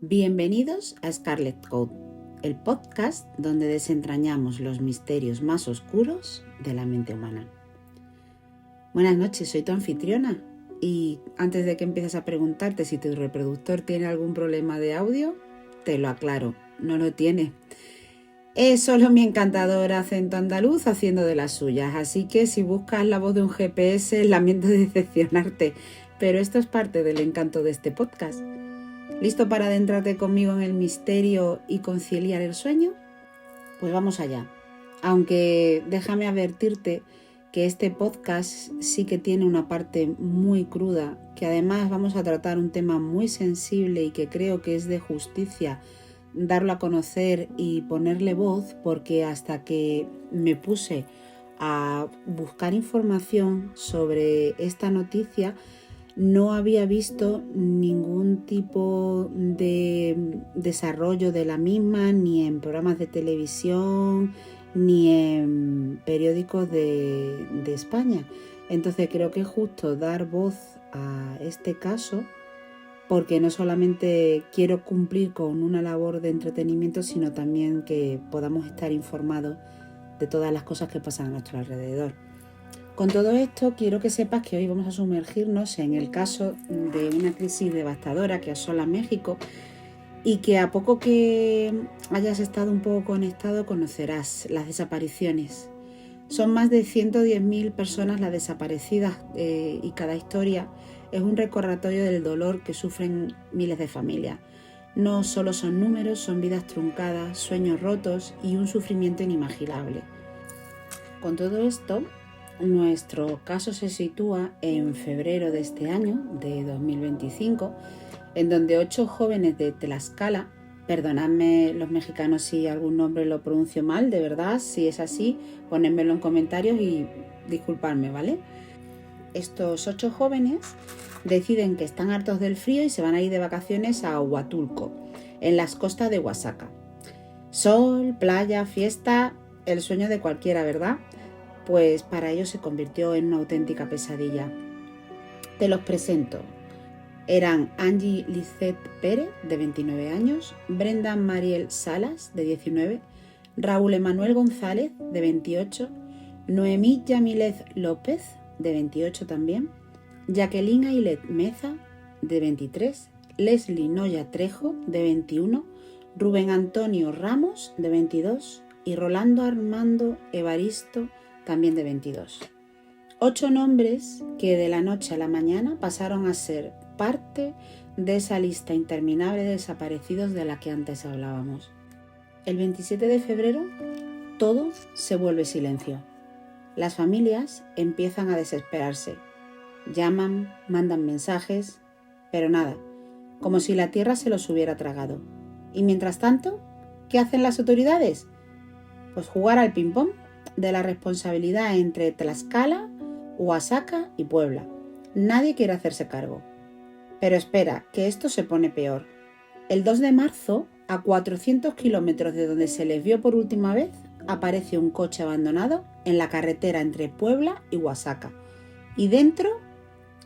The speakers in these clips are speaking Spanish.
Bienvenidos a Scarlet Code, el podcast donde desentrañamos los misterios más oscuros de la mente humana. Buenas noches, soy tu anfitriona y antes de que empieces a preguntarte si tu reproductor tiene algún problema de audio, te lo aclaro, no lo tiene. Es solo mi encantador acento andaluz haciendo de las suyas, así que si buscas la voz de un GPS, lamento decepcionarte, pero esto es parte del encanto de este podcast. ¿Listo para adentrarte conmigo en el misterio y conciliar el sueño? Pues vamos allá. Aunque déjame advertirte que este podcast sí que tiene una parte muy cruda, que además vamos a tratar un tema muy sensible y que creo que es de justicia darlo a conocer y ponerle voz, porque hasta que me puse a buscar información sobre esta noticia no había visto ningún tipo de desarrollo de la misma, ni en programas de televisión, ni en periódicos de España. Entonces creo que es justo dar voz a este caso, porque no solamente quiero cumplir con una labor de entretenimiento, sino también que podamos estar informados de todas las cosas que pasan a nuestro alrededor. Con todo esto, quiero que sepas que hoy vamos a sumergirnos en el caso de una crisis devastadora que asola México y que a poco que hayas estado un poco conectado conocerás: las desapariciones. Son más de 110.000 personas las desaparecidas y cada historia es un recordatorio del dolor que sufren miles de familias. No solo son números, son vidas truncadas, sueños rotos y un sufrimiento inimaginable. Con todo esto, nuestro caso se sitúa en febrero de este año, de 2025, en donde 8 jóvenes de Tlaxcala, perdonadme los mexicanos si algún nombre lo pronuncio mal, de verdad, si es así, ponedmelo en comentarios y disculpadme, ¿vale? Estos 8 jóvenes deciden que están hartos del frío y se van a ir de vacaciones a Huatulco, en las costas de Oaxaca. Sol, playa, fiesta, el sueño de cualquiera, ¿verdad? Pues para ellos se convirtió en una auténtica pesadilla. Te los presento. Eran Angie Lisette Pérez, de 29 años, Brenda Mariel Salas, de 19, Raúl Emanuel González, de 28, Noemí Yamilez López, de 28 también, Jacqueline Ailet Meza, de 23, Leslie Noya Trejo, de 21, Rubén Antonio Ramos, de 22, y Rolando Armando Evaristo, también de 22. 8 nombres que de la noche a la mañana pasaron a ser parte de esa lista interminable de desaparecidos de la que antes hablábamos. El 27 de febrero todo se vuelve silencio. Las familias empiezan a desesperarse. Llaman, mandan mensajes, pero nada, como si la tierra se los hubiera tragado. Y mientras tanto, ¿qué hacen las autoridades? Pues jugar al ping-pong de la responsabilidad entre Tlaxcala, Oaxaca y Puebla. Nadie quiere hacerse cargo. Pero espera, que esto se pone peor. El 2 de marzo, a 400 kilómetros de donde se les vio por última vez, aparece un coche abandonado en la carretera entre Puebla y Oaxaca. Y dentro,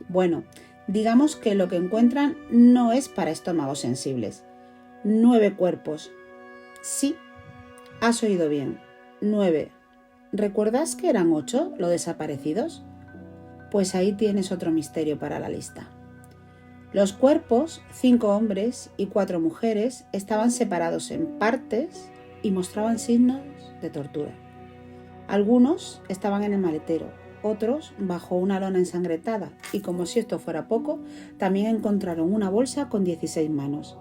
bueno, digamos que lo que encuentran no es para estómagos sensibles. 9 cuerpos. Sí, has oído bien. 9. ¿Recuerdas que eran 8 los desaparecidos? Pues ahí tienes otro misterio para la lista. Los cuerpos, 5 hombres y 4 mujeres, estaban separados en partes y mostraban signos de tortura. Algunos estaban en el maletero, otros bajo una lona ensangrentada, y como si esto fuera poco, también encontraron una bolsa con 16 manos.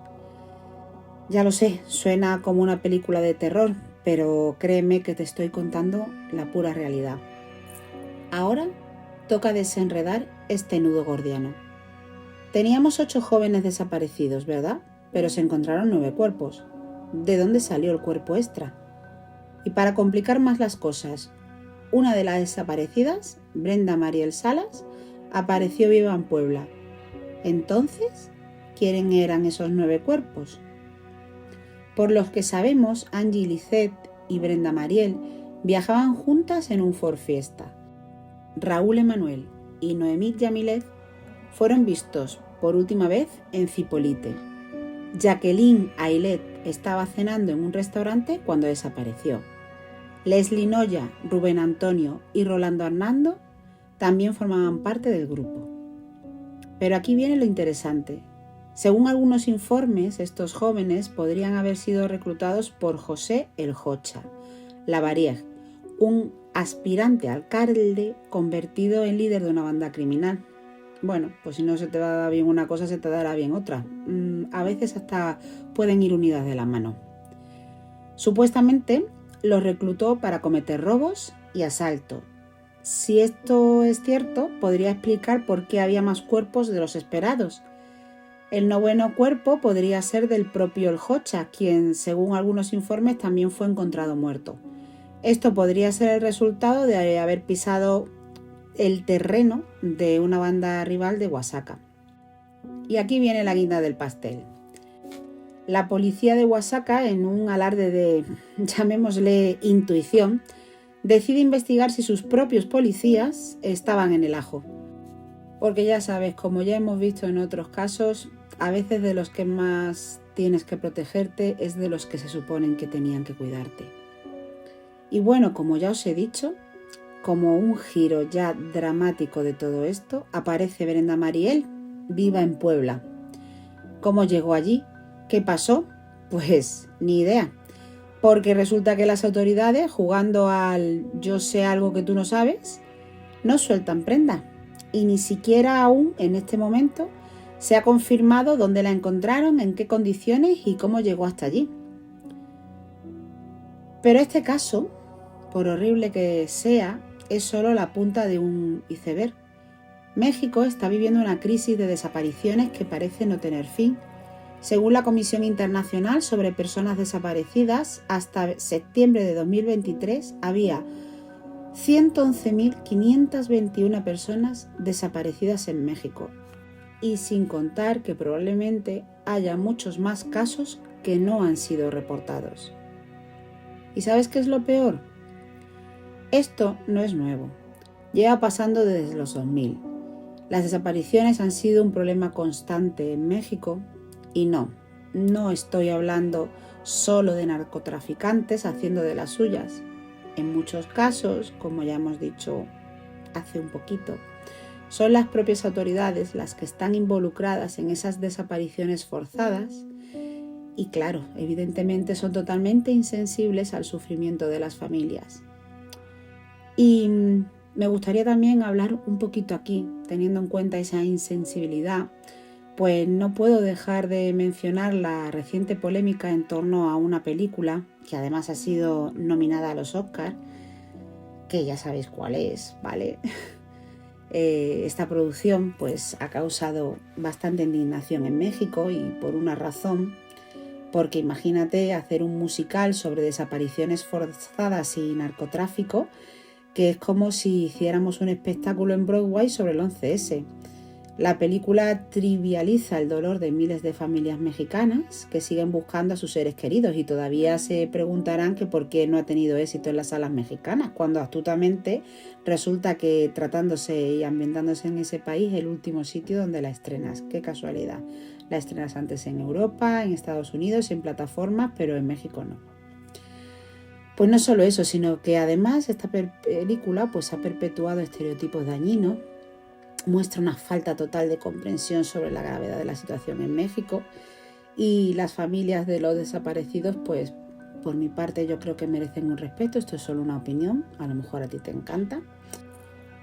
Ya lo sé, suena como una película de terror, pero créeme que te estoy contando la pura realidad. Ahora toca desenredar este nudo gordiano. Teníamos 8 jóvenes desaparecidos, ¿verdad? Pero se encontraron 9 cuerpos. ¿De dónde salió el cuerpo extra? Y para complicar más las cosas, una de las desaparecidas, Brenda Mariel Salas, apareció viva en Puebla. Entonces, ¿quiénes eran esos 9 cuerpos? Por los que sabemos, Angie Lisette y Brenda Mariel viajaban juntas en un Ford Fiesta. Raúl Emanuel y Noemí Yamilez fueron vistos por última vez en Zipolite. Jacqueline Ailet estaba cenando en un restaurante cuando desapareció. Leslie Noya, Rubén Antonio y Rolando Hernando también formaban parte del grupo. Pero aquí viene lo interesante. Según algunos informes, estos jóvenes podrían haber sido reclutados por José el Jocha Lavarieg, un aspirante alcalde convertido en líder de una banda criminal. Bueno, pues si no se te da bien una cosa, se te dará bien otra. A veces hasta pueden ir unidas de la mano. Supuestamente los reclutó para cometer robos y asaltos. Si esto es cierto, podría explicar por qué había más cuerpos de los esperados. El noveno cuerpo podría ser del propio El Jocha, quien, según algunos informes, también fue encontrado muerto. Esto podría ser el resultado de haber pisado el terreno de una banda rival de Oaxaca. Y aquí viene la guinda del pastel. La policía de Oaxaca, en un alarde de, llamémosle, intuición, decide investigar si sus propios policías estaban en el ajo. Porque ya sabes, como ya hemos visto en otros casos, a veces de los que más tienes que protegerte es de los que se suponen que tenían que cuidarte. Y bueno, como ya os he dicho, como un giro ya dramático de todo esto, aparece Brenda Mariel, viva en Puebla. ¿Cómo llegó allí? ¿Qué pasó? Pues ni idea. Porque resulta que las autoridades, jugando al yo sé algo que tú no sabes, no sueltan prenda. Y ni siquiera aún en este momento se ha confirmado dónde la encontraron, en qué condiciones y cómo llegó hasta allí. Pero este caso, por horrible que sea, es solo la punta de un iceberg. México está viviendo una crisis de desapariciones que parece no tener fin. Según la Comisión Internacional sobre Personas Desaparecidas, hasta septiembre de 2023 había 111.521 personas desaparecidas en México. Y sin contar que probablemente haya muchos más casos que no han sido reportados. ¿Y sabes qué es lo peor? Esto no es nuevo. Lleva pasando desde los 2000. Las desapariciones han sido un problema constante en México y no estoy hablando solo de narcotraficantes haciendo de las suyas. En muchos casos, como ya hemos dicho hace un poquito, son las propias autoridades las que están involucradas en esas desapariciones forzadas y claro, evidentemente son totalmente insensibles al sufrimiento de las familias. Y me gustaría también hablar un poquito aquí, teniendo en cuenta esa insensibilidad, pues no puedo dejar de mencionar la reciente polémica en torno a una película que además ha sido nominada a los Oscars, que ya sabéis cuál es, ¿vale? Esta producción pues ha causado bastante indignación en México y por una razón, porque imagínate hacer un musical sobre desapariciones forzadas y narcotráfico, que es como si hiciéramos un espectáculo en Broadway sobre el 11S. La película trivializa el dolor de miles de familias mexicanas que siguen buscando a sus seres queridos y todavía se preguntarán que por qué no ha tenido éxito en las salas mexicanas, cuando astutamente resulta que tratándose y ambientándose en ese país es el último sitio donde la estrenas. Qué casualidad. La estrenas antes en Europa, en Estados Unidos, en plataformas, pero en México no. Pues no solo eso, sino que además esta película pues ha perpetuado estereotipos dañinos, muestra una falta total de comprensión sobre la gravedad de la situación en México y las familias de los desaparecidos, pues por mi parte yo creo que merecen un respeto. Esto es solo una opinión, a lo mejor a ti te encanta,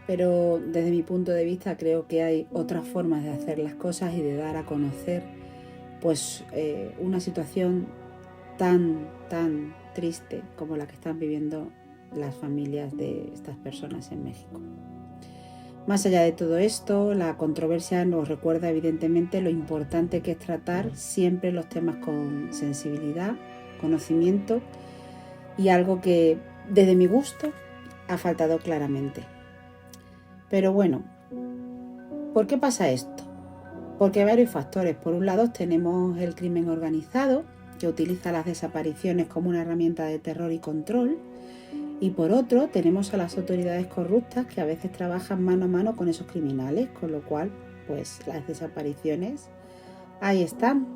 pero desde mi punto de vista creo que hay otras formas de hacer las cosas y de dar a conocer pues una situación tan triste como la que están viviendo las familias de estas personas en México. Más allá de todo esto, la controversia nos recuerda evidentemente lo importante que es tratar siempre los temas con sensibilidad, conocimiento y algo que desde mi gusto ha faltado claramente. Pero bueno, ¿por qué pasa esto? Porque hay varios factores. Por un lado tenemos el crimen organizado, que utiliza las desapariciones como una herramienta de terror y control. Y por otro, tenemos a las autoridades corruptas que a veces trabajan mano a mano con esos criminales, con lo cual, pues las desapariciones ahí están.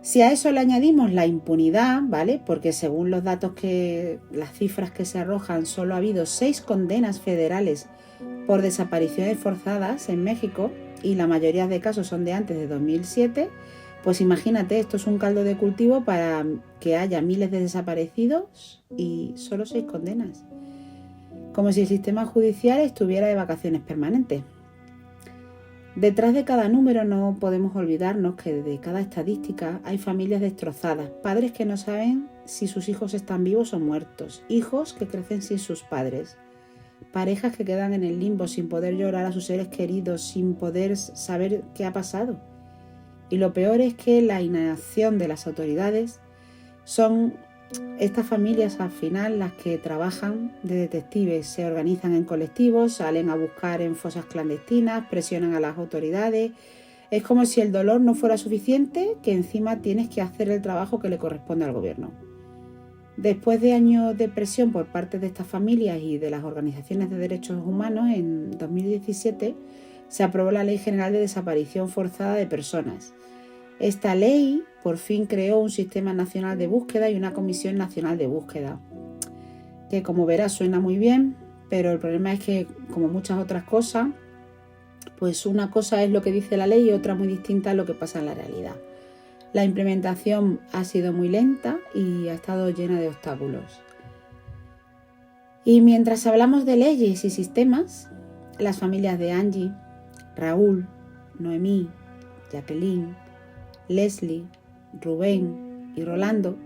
Si a eso le añadimos la impunidad, ¿vale? Porque según los datos las cifras que se arrojan, solo ha habido 6 condenas federales por desapariciones forzadas en México y la mayoría de casos son de antes de 2007, pues imagínate, esto es un caldo de cultivo para que haya miles de desaparecidos y solo 6 condenas. Como si el sistema judicial estuviera de vacaciones permanentes. Detrás de cada número no podemos olvidarnos que de cada estadística hay familias destrozadas, padres que no saben si sus hijos están vivos o muertos, hijos que crecen sin sus padres, parejas que quedan en el limbo sin poder llorar a sus seres queridos, sin poder saber qué ha pasado. Y lo peor es que la inacción de las autoridades son estas familias al final las que trabajan de detectives, se organizan en colectivos, salen a buscar en fosas clandestinas, presionan a las autoridades. Es como si el dolor no fuera suficiente, que encima tienes que hacer el trabajo que le corresponde al gobierno. Después de años de presión por parte de estas familias y de las organizaciones de derechos humanos, en 2017 se aprobó la Ley General de Desaparición Forzada de Personas. Esta ley por fin creó un sistema nacional de búsqueda y una comisión nacional de búsqueda, que como verás suena muy bien, pero el problema es que, como muchas otras cosas, pues una cosa es lo que dice la ley y otra muy distinta a lo que pasa en la realidad. La implementación ha sido muy lenta y ha estado llena de obstáculos. Y mientras hablamos de leyes y sistemas, las familias de Angie, Raúl, Noemí, Jacqueline, Leslie, Rubén y Rolando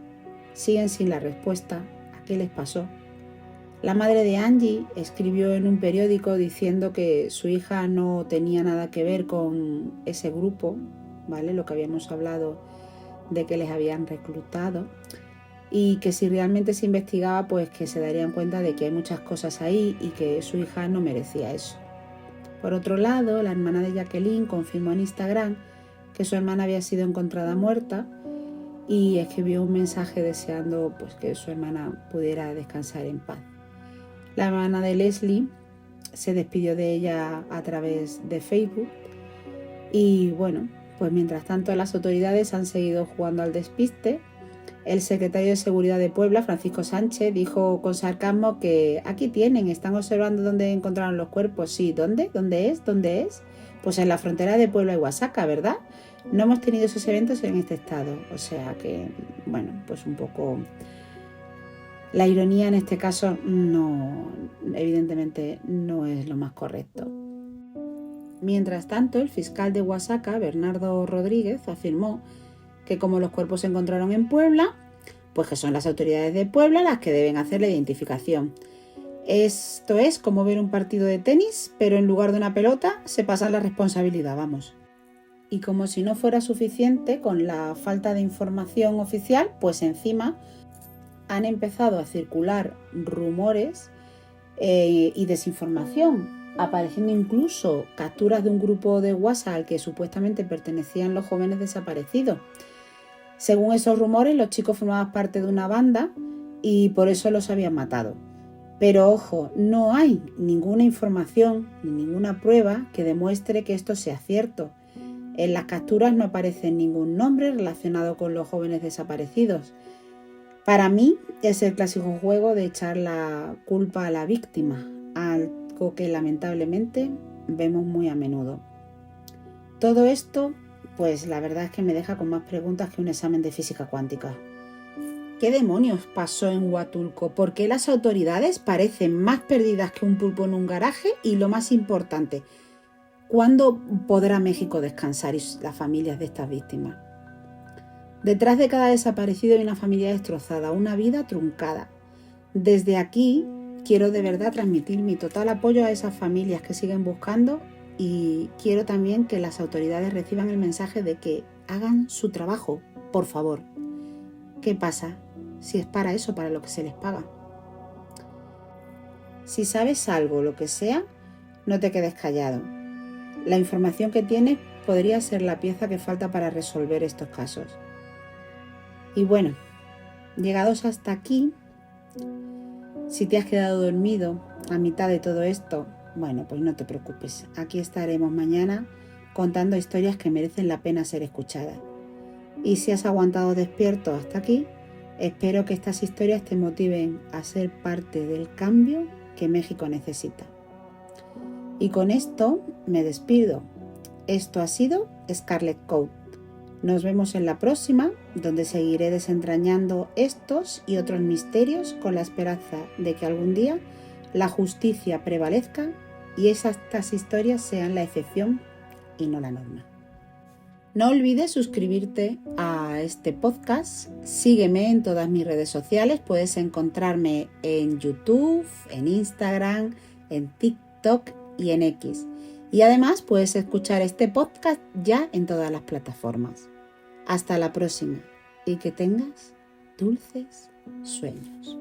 siguen sin la respuesta a qué les pasó. La madre de Angie escribió en un periódico diciendo que su hija no tenía nada que ver con ese grupo, ¿vale? Lo que habíamos hablado de que les habían reclutado, y que si realmente se investigaba, pues que se darían cuenta de que hay muchas cosas ahí y que su hija no merecía eso. Por otro lado, la hermana de Jacqueline confirmó en Instagram que su hermana había sido encontrada muerta y escribió un mensaje deseando pues que su hermana pudiera descansar en paz. La hermana de Leslie se despidió de ella a través de Facebook y bueno, pues mientras tanto las autoridades han seguido jugando al despiste. El secretario de Seguridad de Puebla, Francisco Sánchez, dijo con sarcasmo que aquí tienen, están observando dónde encontraron los cuerpos. Sí, ¿dónde? ¿Dónde es? ¿Dónde es? Pues en la frontera de Puebla y Oaxaca, ¿verdad? No hemos tenido esos eventos en este estado. O sea que, bueno, pues un poco... La ironía en este caso no, evidentemente no es lo más correcto. Mientras tanto, el fiscal de Oaxaca, Bernardo Rodríguez, afirmó que como los cuerpos se encontraron en Puebla, pues que son las autoridades de Puebla las que deben hacer la identificación. Esto es como ver un partido de tenis, pero en lugar de una pelota se pasa la responsabilidad, vamos. Y como si no fuera suficiente con la falta de información oficial, pues encima han empezado a circular rumores y desinformación, apareciendo incluso capturas de un grupo de WhatsApp al que supuestamente pertenecían los jóvenes desaparecidos. Según esos rumores, los chicos formaban parte de una banda y por eso los habían matado. Pero ojo, no hay ninguna información ni ninguna prueba que demuestre que esto sea cierto. En las capturas no aparece ningún nombre relacionado con los jóvenes desaparecidos. Para mí es el clásico juego de echar la culpa a la víctima, algo que lamentablemente vemos muy a menudo. Todo esto, pues la verdad es que me deja con más preguntas que un examen de física cuántica. ¿Qué demonios pasó en Huatulco? ¿Por qué las autoridades parecen más perdidas que un pulpo en un garaje? Y lo más importante, ¿cuándo podrá México descansar y las familias de estas víctimas? Detrás de cada desaparecido hay una familia destrozada, una vida truncada. Desde aquí quiero de verdad transmitir mi total apoyo a esas familias que siguen buscando y quiero también que las autoridades reciban el mensaje de que hagan su trabajo, por favor. ¿Qué pasa si es para eso, para lo que se les paga? Si sabes algo, lo que sea, no te quedes callado. La información que tienes podría ser la pieza que falta para resolver estos casos. Y bueno, llegados hasta aquí, si te has quedado dormido a mitad de todo esto, bueno, pues no te preocupes. Aquí estaremos mañana contando historias que merecen la pena ser escuchadas. Y si has aguantado despierto hasta aquí, espero que estas historias te motiven a ser parte del cambio que México necesita. Y con esto me despido. Esto ha sido Scarlet Code. Nos vemos en la próxima, donde seguiré desentrañando estos y otros misterios con la esperanza de que algún día la justicia prevalezca y estas historias sean la excepción y no la norma. No olvides suscribirte a este podcast, sígueme en todas mis redes sociales, puedes encontrarme en YouTube, en Instagram, en TikTok y en X. Y además puedes escuchar este podcast ya en todas las plataformas. Hasta la próxima y que tengas dulces sueños.